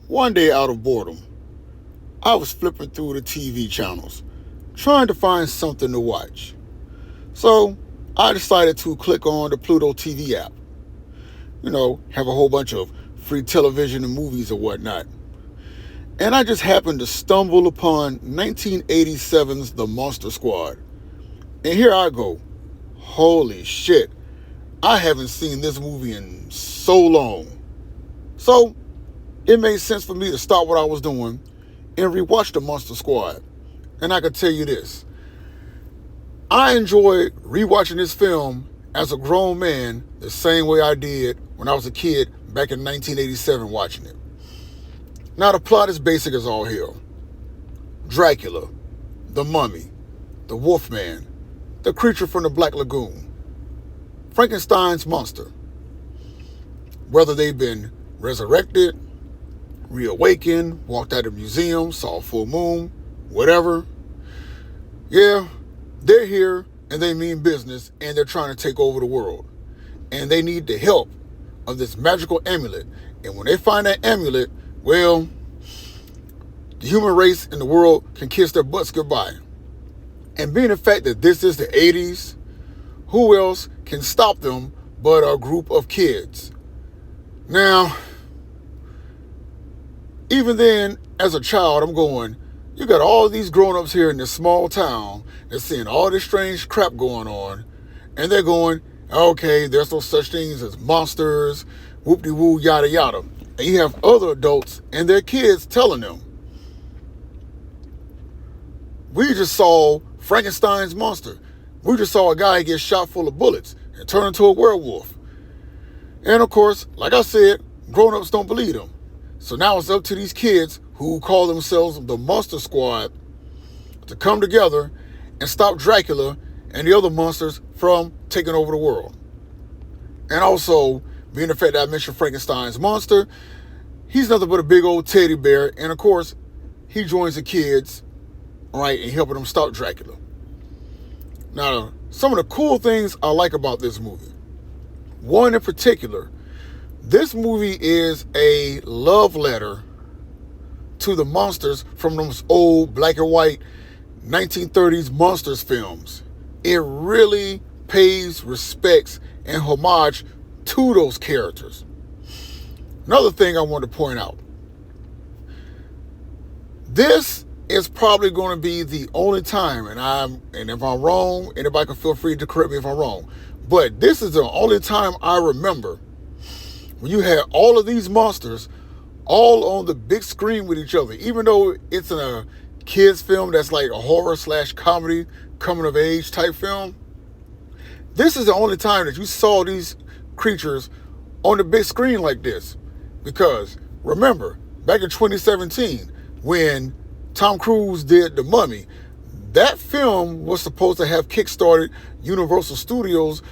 One day out of boredom, I was flipping through the TV channels, trying to find something to watch. So I decided to click on the Pluto TV app. Have a whole bunch of free television and movies and whatnot. And I just happened to stumble upon 1987's The Monster Squad. And here I go. Holy shit. I haven't seen this movie in so long. So it made sense for me to stop what I was doing and rewatch The Monster Squad. And I can tell you this. I enjoy rewatching this film as a grown man the same way I did when I was a kid back in 1987 watching it. Now the plot is basic as all hell. Dracula, the Mummy, the Wolfman, the creature from the Black Lagoon, Frankenstein's monster. Whether they've been resurrected, reawakened, walked out of a museum, saw a full moon, whatever. Yeah, they're here and they mean business and they're trying to take over the world. And they need the help of this magical amulet. And when they find that amulet, well, the human race in the world can kiss their butts goodbye. And being the fact that this is the 80s, who else can stop them but a group of kids? Now, even then, as a child, I'm going, you got all these grown-ups here in this small town that's seeing all this strange crap going on, and they're going, okay, there's no such things as monsters, whoop-de-woo, yada yada. And you have other adults and their kids telling them, we just saw Frankenstein's monster. We just saw a guy get shot full of bullets and turn into a werewolf. And of course, like I said, grown-ups don't believe them. So now it's up to these kids who call themselves the Monster Squad to come together and stop Dracula and the other monsters from taking over the world. And also, being the fact that I mentioned Frankenstein's monster, he's nothing but a big old teddy bear. And of course, he joins the kids, right, in helping them stop Dracula. Now, some of the cool things I like about this movie. One in particular, this movie is a love letter to the monsters from those old black and white 1930s monsters films. It really pays respects and homage to those characters. Another thing I want to point out. This is probably going to be the only time, and if I'm wrong, anybody can feel free to correct me if I'm wrong, but this is the only time I remember when you had all of these monsters all on the big screen with each other, even though it's in a kids film that's like a horror / comedy, coming of age type film. This is the only time that you saw these creatures on the big screen like this. Because remember, back in 2017, when Tom Cruise did The Mummy, that film was supposed to have kickstarted Universal Studios'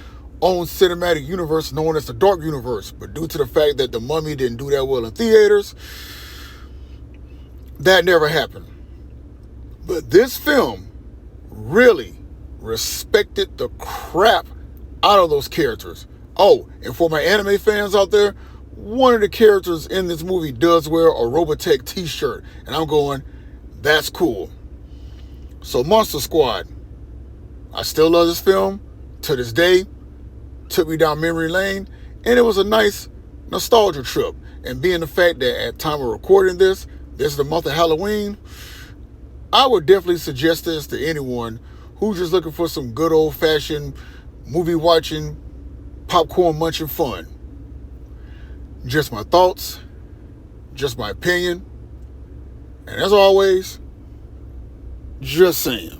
own cinematic universe known as the Dark Universe. But due to the fact that The Mummy didn't do that well in theaters, that never happened. But this film really respected the crap out of those characters. Oh, and for my anime fans out there, one of the characters in this movie does wear a Robotech t-shirt. And I'm going, that's cool. So Monster Squad, I still love this film to this day. Took me down memory lane. And it was a nice nostalgia trip. And being the fact that at time of recording this is the month of Halloween, I would definitely suggest this to anyone who's just looking for some good old-fashioned movie watching, popcorn munching fun. Just my thoughts, just my opinion, and as always, just saying.